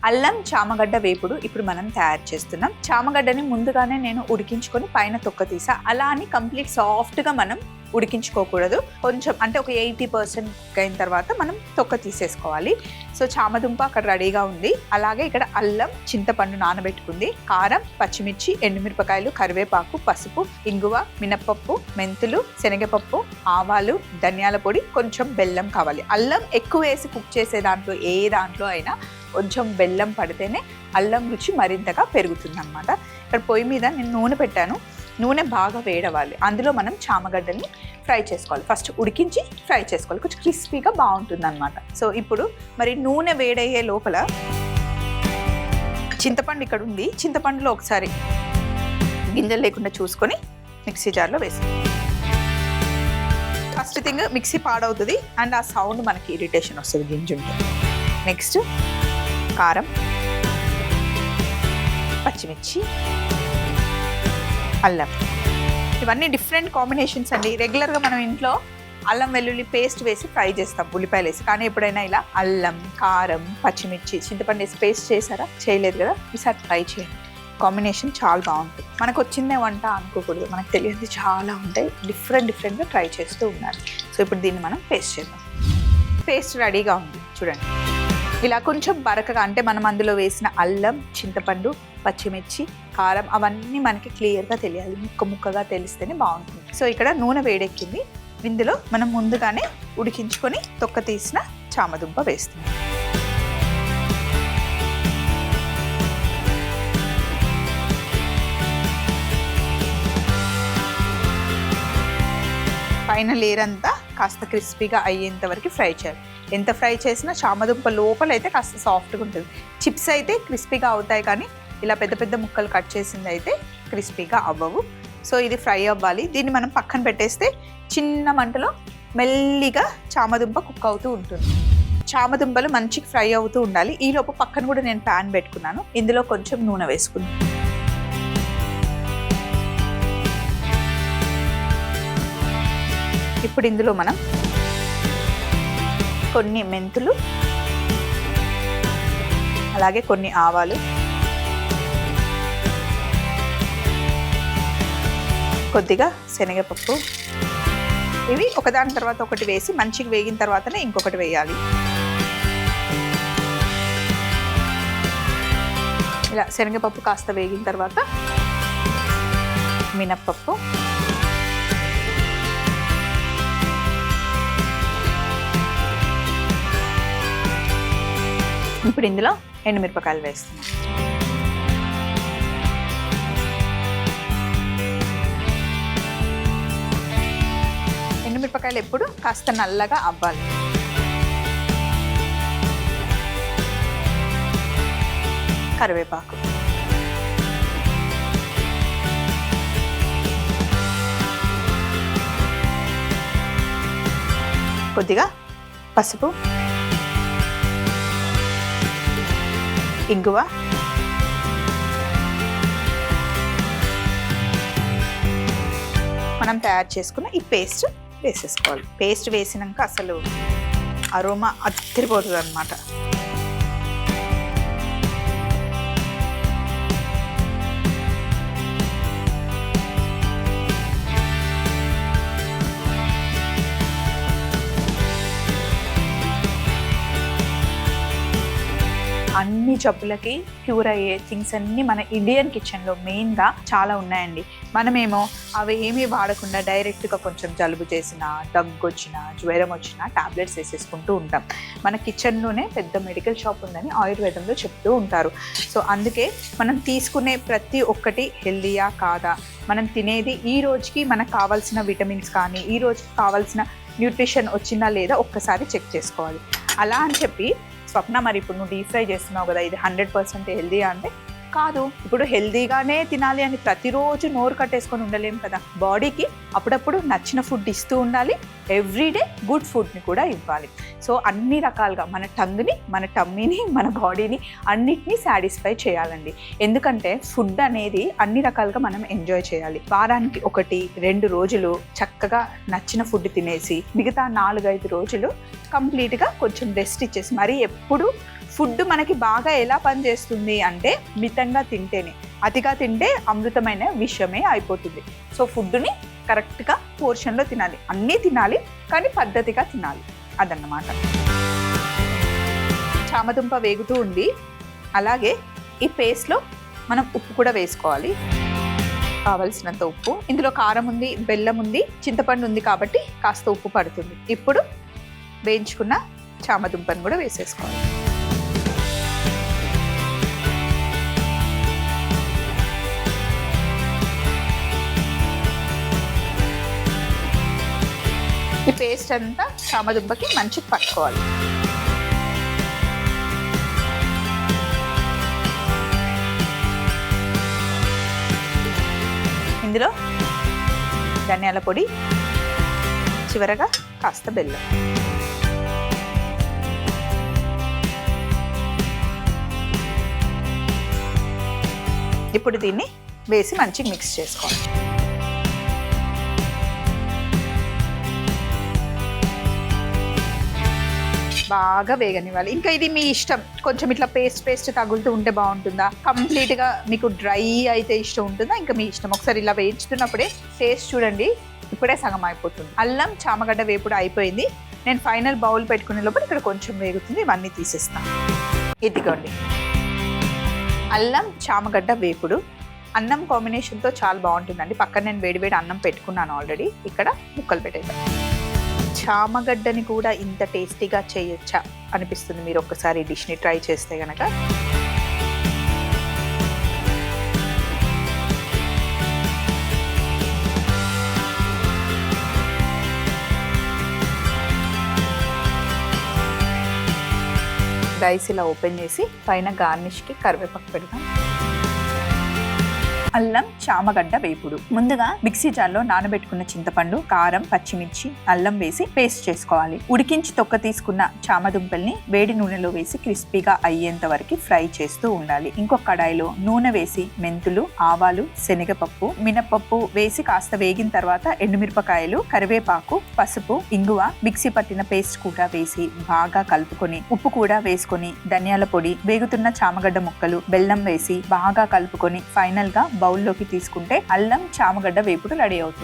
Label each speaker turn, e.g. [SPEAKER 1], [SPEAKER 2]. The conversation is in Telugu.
[SPEAKER 1] అల్లం చామగడ్డ వేపుడు ఇప్పుడు మనం తయారు చేస్తున్నాం. చామగడ్డని ముందుగానే నేను ఉడికించుకొని పైన తొక్క తీసా. అలా అని కంప్లీట్ సాఫ్ట్గా మనం ఉడికించుకోకూడదు. కొంచెం అంటే ఒక 80% అయిన తర్వాత మనం తొక్క తీసేసుకోవాలి. సో చామదుంప అక్కడ రెడీగా ఉంది. అలాగే ఇక్కడ అల్లం, చింతపండు నానబెట్టుకుంది, కారం, పచ్చిమిర్చి, ఎండుమిరపకాయలు, కరివేపాకు, పసుపు, ఇంగువ, మినప్పప్పు, మెంతులు, శనగపప్పు, ఆవాలు, ధనియాల పొడి, కొంచెం బెల్లం కావాలి. అల్లం ఎక్కువ వేసి కుక్ చేసే దాంట్లో ఏ దాంట్లో అయినా కొంచెం బెల్లం పడితేనే అల్లం రుచి మరింతగా పెరుగుతుంది అన్నమాట. ఇక్కడ పొయ్యి మీద నేను నూనె పెట్టాను. నూనె బాగా వేడవాలి. అందులో మనం చామగడ్డని ఫ్రై చేసుకోవాలి. ఫస్ట్ ఉడికించి ఫ్రై చేసుకోవాలి. కొంచెం క్రిస్పీగా బాగుంటుంది అనమాట. సో ఇప్పుడు మరి నూనె వేడయ్యే లోపల చింతపండు ఇక్కడ ఉంది. చింతపండులో ఒకసారి గింజలు లేకుండా చూసుకొని మిక్సీ జార్లో వేసి, ఫస్ట్ థింగ్ మిక్సీ పాడవుతుంది అండ్ ఆ సౌండ్ మనకి ఇరిటేషన్ వస్తుంది గింజ ఉంటే. నెక్స్ట్ కారం, పచ్చిమిర్చి, అల్లం, ఇవన్నీ డిఫరెంట్ కాంబినేషన్స్ అండి. రెగ్యులర్గా మనం ఇంట్లో అల్లం వెల్లుల్లి పేస్ట్ వేసి ఫ్రై చేస్తాం ఉల్లిపాయలు వేసి. కానీ ఎప్పుడైనా ఇలా అల్లం, కారం, పచ్చిమిర్చి, చింతపండు వేసి పేస్ట్ చేశారా? చేయలేదు కదా. ఈసారి ట్రై చేయండి. కాంబినేషన్ చాలా బాగుంటుంది. మనకు వచ్చిందే వంట అనుకోకూడదు, మనకు తెలియదు చాలా ఉంటాయి. డిఫరెంట్గా ట్రై చేస్తూ ఉండాలి. సో ఇప్పుడు దీన్ని మనం పేస్ట్ చేద్దాం. పేస్ట్ రెడీగా ఉంది చూడండి. ఇలా కొంచెం బరకగా, అంటే మనం అందులో వేసిన అల్లం, చింతపండు, పచ్చిమిర్చి, కారం అవన్నీ మనకి క్లియర్గా తెలియాలి. ముక్కగా తెలిస్తేనే బాగుంటుంది. సో ఇక్కడ నూనె వేడెక్కింది. ఇందులో మనం ముందుగానే ఉడికించుకొని తొక్క తీసిన చామదుంప వేస్తున్నాం. పైన లేయర్ అంతా కాస్త క్రిస్పీగా అయ్యేంత వరకు ఫ్రై చేయాలి. ఎంత ఫ్రై చేసినా చామదుంప లోపల అయితే కాస్త సాఫ్ట్గా ఉంటుంది. చిప్స్ అయితే క్రిస్పీగా అవుతాయి, కానీ ఇలా పెద్ద పెద్ద ముక్కలు కట్ చేసింది అయితే క్రిస్పీగా అవ్వవు. సో ఇది ఫ్రై అవ్వాలి. దీన్ని మనం పక్కన పెట్టేస్తే చిన్న మంటలో మెల్లిగా చామదుంప కుక్ అవుతూ ఉంటుంది. చామదుంపలు మంచిగా ఫ్రై అవుతూ ఉండాలి. ఈలోపు పక్కన కూడా నేను ప్యాన్ పెట్టుకున్నాను. ఇందులో కొంచెం నూనె వేసుకున్నాను. ఇప్పుడు ఇందులో మనం కొన్ని మెంతులు, అలాగే కొన్ని ఆవాలు, కొద్దిగా శనగపప్పు, ఇవి ఒకదాని తర్వాత ఒకటి వేసి మంచిగా వేగిన తర్వాతనే ఇంకొకటి వేయాలి. ఇలా శనగపప్పు కాస్త వేగిన తర్వాత మినప్పప్పు, ఇప్పుడు ఇందులో ఎండుమిరపకాయలు వేస్తున్నాం. ఎండుమిరపకాయలు ఎప్పుడు కాస్త నల్లగా అవ్వాలి. కరివేపాకు, కొద్దిగా పసుపు, ఇంగువ, మనం తయారు చేసుకున్న ఈ పేస్ట్ వేసేసుకోవాలి. పేస్ట్ వేసినాక అసలు అరోమా అదిరిపోతుంది అన్నమాట. అన్ని జబ్బులకి క్యూర్ అయ్యే థింగ్స్ అన్నీ మన ఇండియన్ కిచెన్లో మెయిన్గా చాలా ఉన్నాయండి. మనమేమో అవి ఏమీ వాడకుండా డైరెక్ట్గా కొంచెం జలుబు చేసినా, దగ్గు వచ్చినా, జ్వరం వచ్చినా టాబ్లెట్స్ వేసేసుకుంటూ ఉంటాం. మన కిచెన్లోనే పెద్ద మెడికల్ షాప్ ఉందని ఆయుర్వేదంలో చెప్తూ ఉంటారు. సో అందుకే మనం తీసుకునే ప్రతి ఒక్కటి హెల్దీయా కాదా, మనం తినేది ఈ రోజుకి మనకు కావాల్సిన విటమిన్స్ కానీ ఈ రోజుకి కావాల్సిన న్యూట్రిషన్ వచ్చిందా లేదా ఒక్కసారి చెక్ చేసుకోవాలి. అలా అని చెప్పి స్వప్న మరి ఇప్పుడు నువ్వు డీప్ ఫ్రై చేస్తున్నావు కదా, ఇది 100% హెల్దీయా అంటే కాదు. ఇప్పుడు హెల్దీగానే తినాలి అని ప్రతిరోజు నోరు కట్టేసుకొని ఉండలేము కదా. బాడీకి అప్పుడప్పుడు నచ్చిన ఫుడ్ ఇస్తూ ఉండాలి, ఎవ్రీడే గుడ్ ఫుడ్ని కూడా ఇవ్వాలి. సో అన్ని రకాలుగా మన టంగ్ని, మన టమ్మీని, మన బాడీని అన్నిటినీ సాటిస్ఫై చేయాలండి. ఎందుకంటే ఫుడ్ అనేది అన్ని రకాలుగా మనం ఎంజాయ్ చేయాలి. వారానికి 1-2 రోజులు చక్కగా నచ్చిన ఫుడ్ తినేసి మిగతా 4-5 రోజులు కంప్లీట్గా కొంచెం రెస్ట్ ఇచ్చేసి, మరీ ఎప్పుడు ఫుడ్ మనకి బాగా ఎలా పనిచేస్తుంది అంటే మితంగా తింటేనే. అతిగా తింటే అమృతమైన విషయమే అయిపోతుంది. సో ఫుడ్ని కరెక్ట్గా పోర్షన్లో తినాలి. అన్నీ తినాలి కానీ పద్ధతిగా తినాలి, అదన్నమాట. చామదుంప వేగుతూ ఉంది. అలాగే ఈ పేస్ట్లో మనం ఉప్పు కూడా వేసుకోవాలి, కావలసినంత ఉప్పు. ఇందులో కారం ఉంది, బెల్లం ఉంది, చింతపండు ఉంది కాబట్టి కాస్త ఉప్పు పడుతుంది. ఇప్పుడు వేయించుకున్న చామదుంపను కూడా వేసేసుకోవాలి. ఈ పేస్ట్ అంతా చామదుంపకి మంచిగా పట్టుకోవాలి. ఇందులో ధనియాల పొడి, చివరగా కాస్త బెల్లం. ఇప్పుడు దీన్ని వేసి మంచిగా మిక్స్ చేసుకోవాలి. బాగా వేగనివ్వాలి. ఇంకా ఇది మీ ఇష్టం, కొంచెం ఇట్లా పేస్ట్ తగులుతూ ఉంటే బాగుంటుందా, కంప్లీట్గా మీకు డ్రై అయితే ఇష్టం ఉంటుందా, ఇంకా మీ ఇష్టం. ఒకసారి ఇలా వేయించుతున్నప్పుడే టేస్ట్ చూడండి, ఇప్పుడే సగం అయిపోతుంది. అల్లం చామగడ్డ వేపుడు అయిపోయింది. నేను ఫైనల్ బౌల్ పెట్టుకునే లోపల ఇక్కడ కొంచెం వేగుతుంది, ఇవన్నీ తీసేస్తాను. ఇదిగోండి అల్లం చామగడ్డ వేపుడు. అన్నం కాంబినేషన్తో చాలా బాగుంటుందండి. పక్కన నేను వేడివేడి అన్నం పెట్టుకున్నాను ఆల్రెడీ, ఇక్కడ ముక్కలు పెట్టేద్దాం. చామగడ్డని కూడా ఇంత టేస్టీగా చేయొచ్చా అనిపిస్తుంది మీరు ఒక్కసారి ఈ డిష్ని ట్రై చేస్తే కనుక. రైస్ ఇలా ఓపెన్ చేసి పైన గార్నిష్కి కరివేపాకు పెడదాం. అల్లం చామగడ్డ వేపుడు. ముందుగా మిక్సీ జార్లో నానబెట్టుకున్న చింతపండు, కారం, పచ్చిమిర్చి, అల్లం వేసి పేస్ట్ చేసుకోవాలి. ఉడికించి తొక్క తీసుకున్న చామదుంపల్ని వేడి నూనెలో వేసి క్రిస్పీగా అయ్యేంత వరకు ఫ్రై చేస్తూ ఉండాలి. ఇంకొక కడాయిలో నూనె వేసి మెంతులు, ఆవాలు, శనగపప్పు, మినపప్పు వేసి కాస్త వేగిన తర్వాత ఎండుమిరపకాయలు, కరివేపాకు, పసుపు, ఇంగువ, మిక్సీ పట్టిన పేస్ట్ కూడా వేసి బాగా కలుపుకొని ఉప్పు కూడా వేసుకొని ధనియాల పొడి, వేగుతున్న చామగడ్డ ముక్కలు, బెల్లం వేసి బాగా కలుపుకొని ఫైనల్ గా బౌల్లోకి తీసుకుంటే అల్లం చామగడ్డ వేపుడు రెడీ అవుతుంది.